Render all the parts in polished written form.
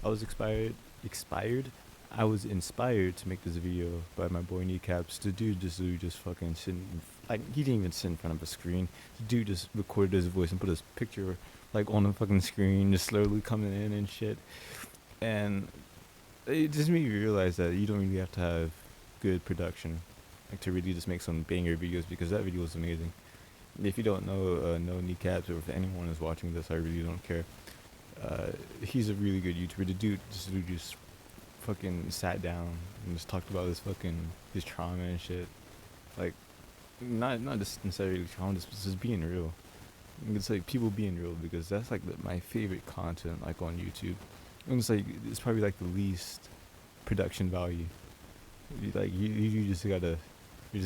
I was expired. I was inspired to make this video by my boy Kneecaps. The dude just fucking sitting, like he didn't even sit in front of a screen. The dude just recorded his voice and put his picture like on the fucking screen, just slowly coming in and shit. And it just made me realize that you don't really have to have good production, like to really just make some banger videos, because that video was amazing. If you don't know Kneecaps, or if anyone is watching this, I really don't care. He's a really good YouTuber. This dude just fucking sat down and just talked about his trauma and shit. Like, not just necessarily trauma, just being real. It's like people being real, because that's like my favorite content, like on YouTube. And it's like it's probably like the least production value. You just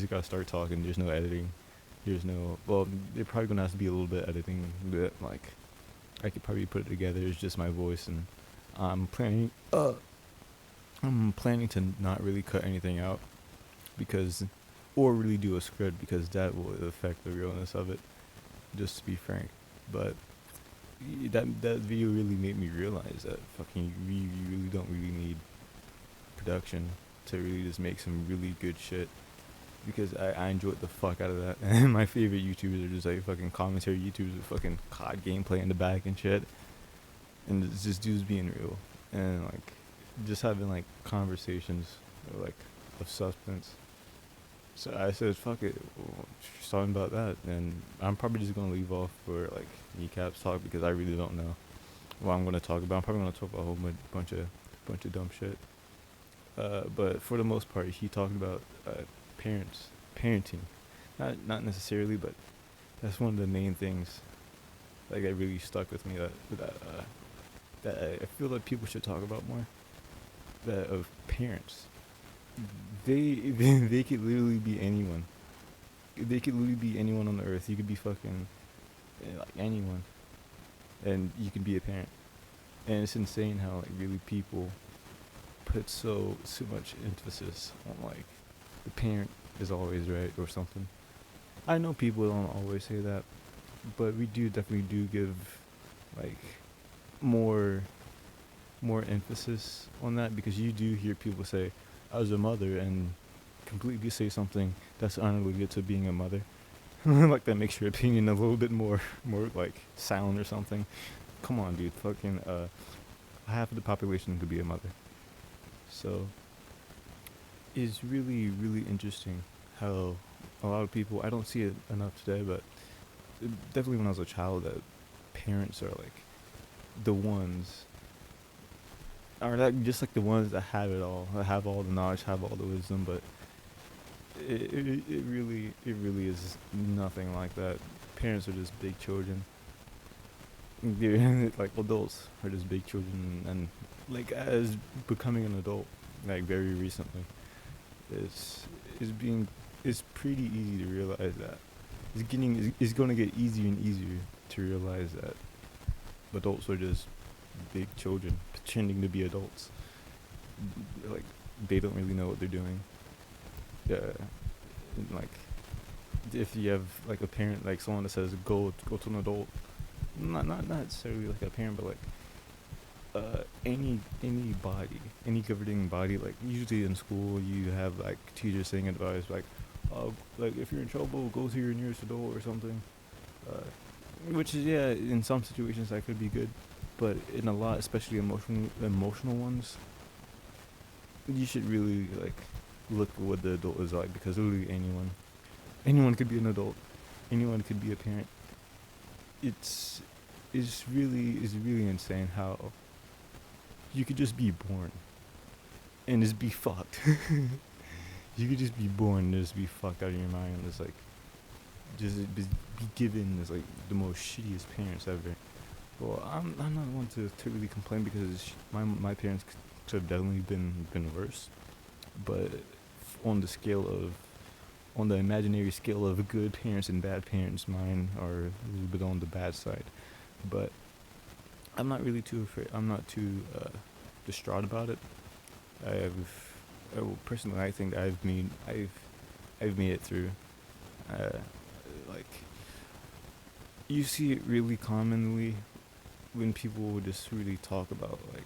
gotta start talking. There's no editing. There's no, well, there probably gonna have to be a little bit of editing, but like I could probably put it together. It's just my voice, and I'm planning. I'm planning to not really cut anything out, because, or really do a script, because that will affect the realness of it. Just to be frank, but that video really made me realize that fucking you really don't really need production to really just make some really good shit, because I enjoyed the fuck out of that. And my favorite YouTubers are just like fucking commentary YouTubers with fucking COD gameplay in the back and shit, and it's just dudes being real, and like just having like conversations, like of substance. So I said, fuck it, she's talking about that, and I'm probably just gonna leave off for like Kneecaps talk, because I really don't know what I'm gonna talk about. I'm probably gonna talk about a whole bunch of dumb shit. But for the most part, he talked about parenting, not necessarily, but that's one of the main things like that really stuck with me. That I feel that people should talk about more. That of parents, they could literally be anyone. They could literally be anyone on the earth. You could be fucking like anyone, and you could be a parent. And it's insane how like really people put so much emphasis on like the parent is always right or something. I know people don't always say that, but we definitely do give like more more emphasis on that, because you do hear people say, "I was a mother," and completely say something that's unrelated to being a mother. Like that makes your opinion a little bit more like sound or something. Come on, dude. Fucking half of the population could be a mother. So it's really interesting how a lot of people, I don't see it enough today, but definitely when I was a child, that parents are like the ones, are that just like the ones that have it all, that have all the knowledge, have all the wisdom, but it really is nothing like that. Parents are just big children. They're like adults are just big children, and like as becoming an adult, like very recently, it's is being it's pretty easy to realize that it's going to get easier and easier to realize that adults are just big children pretending to be adults. Like they don't really know what they're doing. Yeah, like if you have like a parent, like someone that says go to an adult, not necessarily like a parent, but like any body, any governing body, like usually in school you have like teachers saying advice like, like if you're in trouble, go to your nearest adult or something. Uh, which is, yeah, in some situations that could be good, but in a lot, especially emotional ones, you should really like look at what the adult is like, because literally anyone could be an adult, anyone could be a parent. It's is really insane how you could just be born and just be fucked. You could just be born and just be fucked out of your mind. It's like just be given as like the most shittiest parents ever. Well, I'm not one to really complain, because my parents could have definitely been worse. But on the scale of, on the imaginary scale of good parents and bad parents, mine are a little bit on the bad side. But I'm not really too afraid. I'm not too distraught about it. Personally, I think I've made it through. Uh, like you see it really commonly when people just really talk about like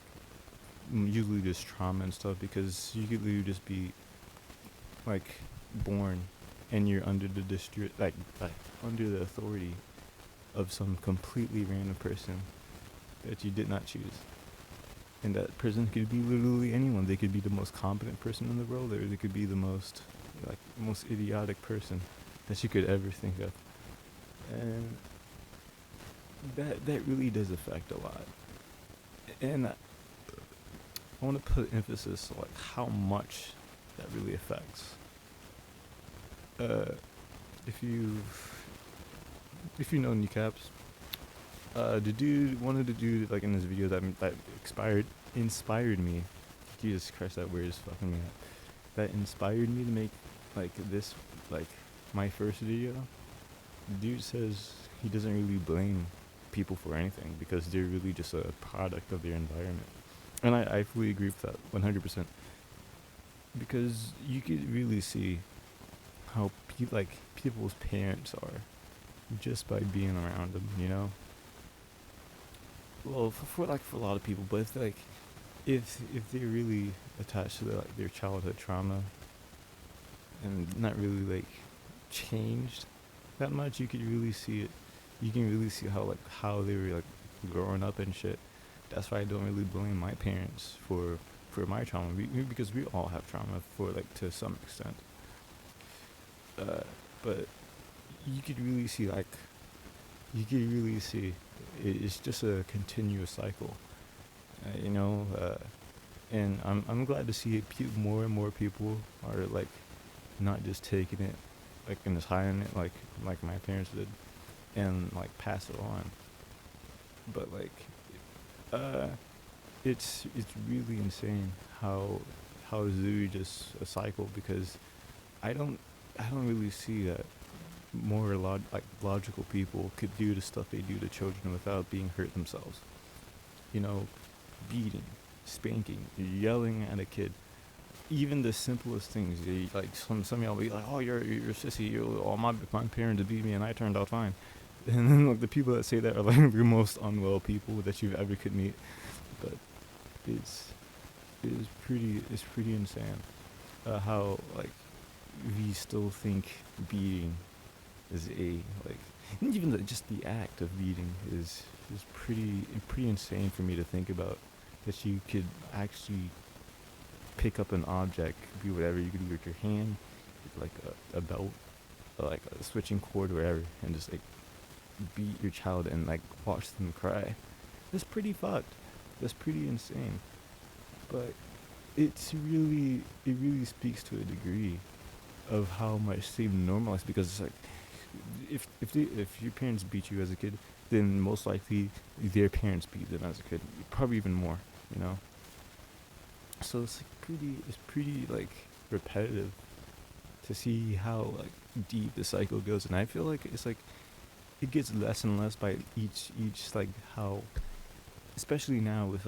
usually just trauma and stuff, because you could literally just be like born and you're under the district, like under the authority of some completely random person that you did not choose. And that person could be literally anyone. They could be the most competent person in the world, or they could be the most idiotic person that you could ever think of. And that really does affect a lot. And I want to put emphasis on like how much that really affects. Uh, if you know kneecaps, one of the dude like in this video that inspired me. Jesus Christ, that word is fucking me up. That inspired me to make like this, like my first video. The dude says he doesn't really blame people for anything because they're really just a product of their environment, and I fully agree with that 100%. Because you could really see how people's parents are just by being around them, you know. Well, for a lot of people, but if they're really attached to their childhood trauma and not really like changed that much, you could really see it. You can really see how they were like growing up and shit. That's why I don't really blame my parents for my trauma, because we all have trauma for like to some extent. But you could really see it's just a continuous cycle, you know. And I'm glad to see it. More and more people are like not just taking it like and just hiding it like my parents did, and like pass it on. But uh, it's really insane how it's literally just a cycle, because I don't I don't really see that more logical people could do the stuff they do to children without being hurt themselves. You know, beating, spanking, yelling at a kid. Even the simplest things, like some of y'all be like, "Oh, you're a sissy." Oh, my parents beat me and I turned out fine. And then like the people that say that are like the most unwell people that you've ever could meet. But it's it's pretty insane how like we still think beating is a like, and even just the act of beating is pretty insane for me to think about, that you could actually pick up an object, be whatever. You could do with your hand, like a belt, or like a switching cord, or whatever, and just like beat your child and like watch them cry. That's pretty fucked. That's pretty insane. But it really speaks to a degree of how much they've normalized, because it's like if your parents beat you as a kid, then most likely their parents beat them as a kid, probably even more, you know. So it's pretty like repetitive to see how like deep the cycle goes, and I feel like it's like it gets less and less by each like how, especially now with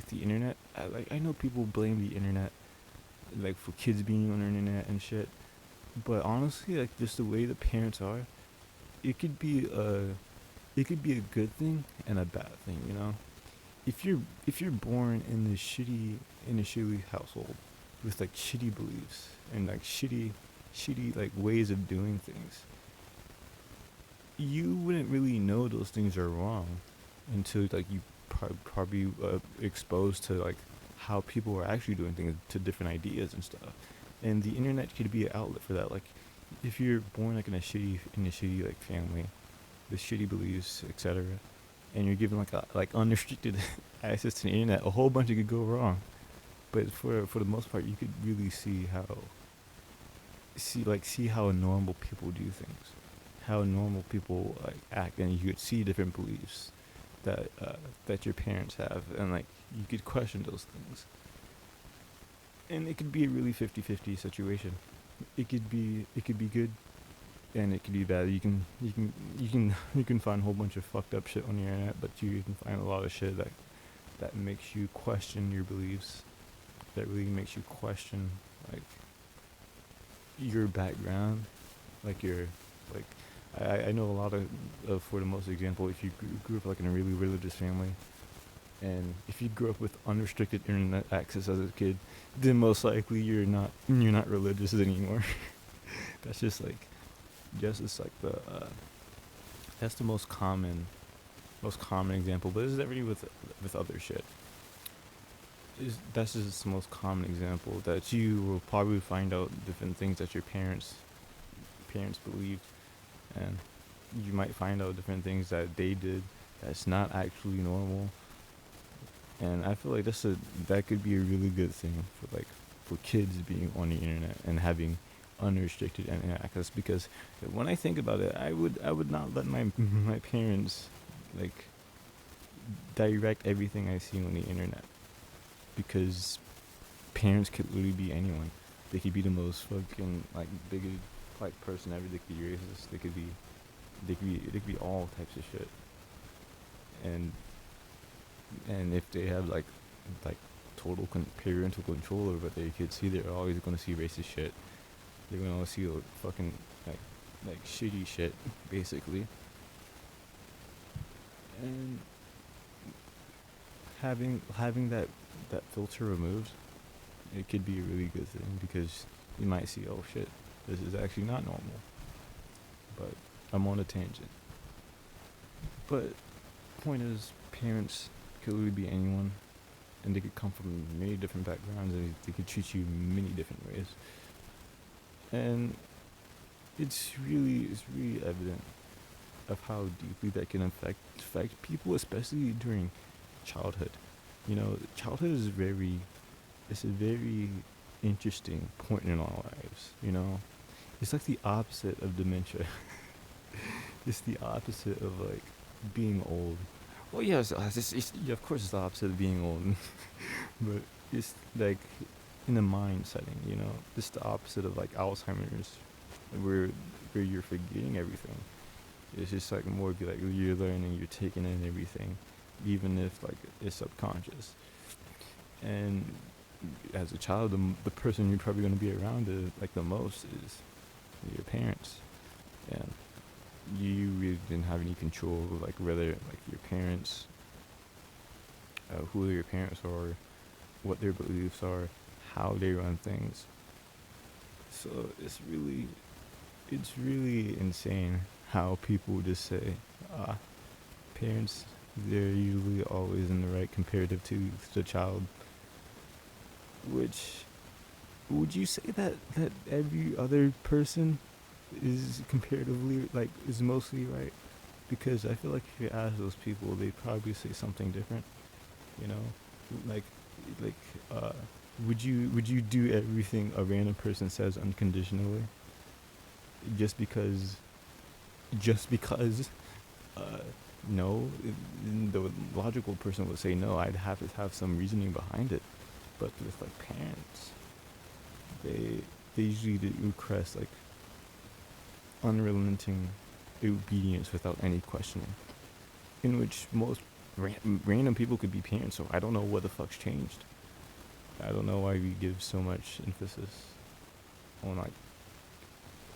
the internet. I know people blame the internet like for kids being on the internet and shit, but honestly, like just the way the parents are, it could be a good thing and a bad thing, you know. If you're born in a shitty household with like shitty beliefs and like shitty like ways of doing things, you wouldn't really know those things are wrong until like you probably exposed to like how people are actually doing things, to different ideas and stuff. And the internet could be an outlet for that. Like if you're born like in a shitty like family with shitty beliefs, etc., and you're given like unrestricted access to the internet, a whole bunch of could go wrong. But for the most part, you could really see how normal people do things, how normal people like act, and you could see different beliefs that your parents have, and like you could question those things. And it could be a really 50-50 situation. It could be good, and it could be bad. You can find a whole bunch of fucked up shit on the internet, but you can find a lot of shit that makes you question your beliefs, that really makes you question like your background, like your like I know a lot of for the most example, if you grew up like in a really religious family, And if you grew up with unrestricted internet access as a kid, then most likely you're not religious anymore. That's just like just it's like the that's the most common example. But this is every with other shit. That's just the most common example that you will probably find out different things that your parents believed, and you might find out different things that they did that's not actually normal. And I feel like that could be a really good thing for kids being on the internet and having unrestricted internet access, because when I think about it, I would not let my my parents like direct everything I see on the internet, because parents could literally be anyone. They could be the most fucking like bigoted like person ever. They could be racist. They could be all types of shit. And if they have like total parental control over what their kids see, they're always gonna see racist shit. They're gonna always see like fucking like shitty shit, basically. And having that filter removed, it could be a really good thing, because you might see, oh shit, this is actually not normal. But I'm on a tangent. But point is, parents could really be anyone, and they could come from many different backgrounds, and they could treat you many different ways. And it's really evident of how deeply that can affect people, especially during childhood. Childhood it's a very interesting point in our lives. It's like the opposite of dementia. It's the opposite of like being old. Well, yes, yeah, of course it's the opposite of being old, but it's like in a mind setting. It's the opposite of like Alzheimer's, where you're forgetting everything. It's just like more be like you're learning, you're taking in everything, even if like it's subconscious. And as a child, the person you're probably going to be around like the most is your parents, and you really didn't have any control of like whether like your parents, who your parents are, what their beliefs are, how they run things. So it's really insane how people just say, ah, parents, they're usually always in the right comparative to the child. Which, would you say that every other person is comparatively like is mostly right? Because I feel like if you ask those people, they'd probably say something different. You know, like like uh, would you do everything a random person says unconditionally, just because just because uh, no, the logical person would say no. I'd have to have some reasoning behind it. But with like parents, they they usually do request like unrelenting obedience without any questioning. In which most random people could be parents, so I don't know what the fuck's changed. I don't know why we give so much emphasis on like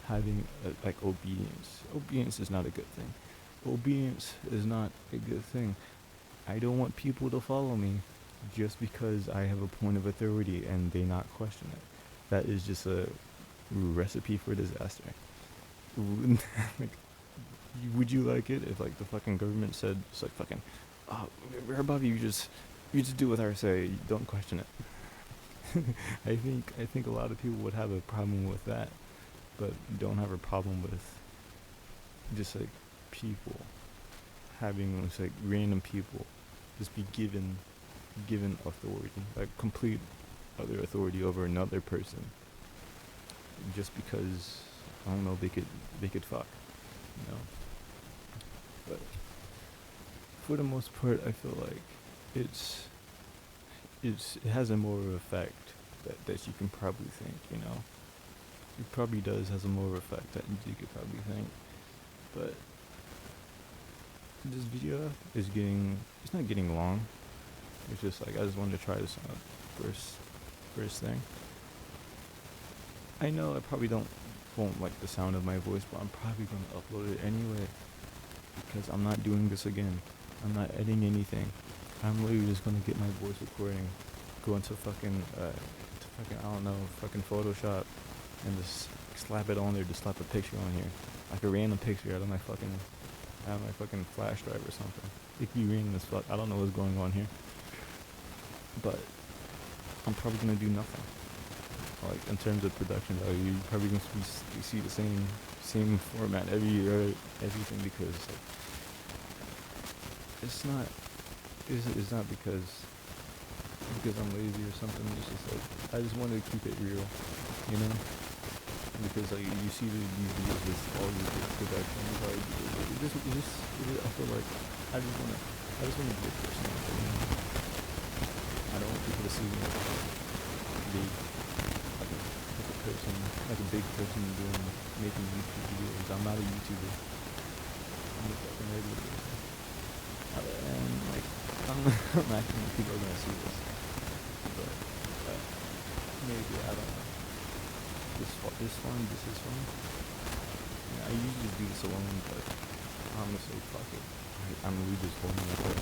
having like obedience. Obedience is not a good thing. Obedience is not a good thing. I don't want people to follow me just because I have a point of authority and they not question it. That is just a recipe for disaster. Like, would you like it if like the fucking government said it's like fucking, oh, we're above you. You just do what I say. You don't question it. I think a lot of people would have a problem with that, but don't have a problem with just like people having just like random people just be given authority, like complete other authority over another person, just because I don't know they could fuck, you know. But for the most part, I feel like it's it has a more effect that you can probably think, you know. It probably does has a more effect that you could probably think. But this video is it's not getting long. It's just like I just wanted to try this out first thing. I know I probably won't like the sound of my voice, but I'm probably gonna upload it anyway, because I'm not doing this again. I'm not editing anything. I'm literally just gonna get my voice recording, go into fucking, I don't know, fucking Photoshop, and just slap it on there, just slap a picture on here. Like a random picture out of my fucking flash drive or something. It could be random as fuck. I don't know what's going on here. But I'm probably gonna do nothing. Like in terms of production value, you're probably gonna see the same format every year, everything, because like it's not it's not because I'm lazy or something. It's just like I just wanted to keep it real, you know. Because like you see these videos with all these big productions, like I feel like I just wanna be a person. You know? I don't want people to see me big, like a person, like a big person making YouTube videos. I'm not a YouTuber. I'm a fucking regular person. And like I'm acting like people are gonna see this, but maybe I don't know. This is fun. Yeah, I usually do this alone, but I'm gonna say fuck it. I'm really just holding it up.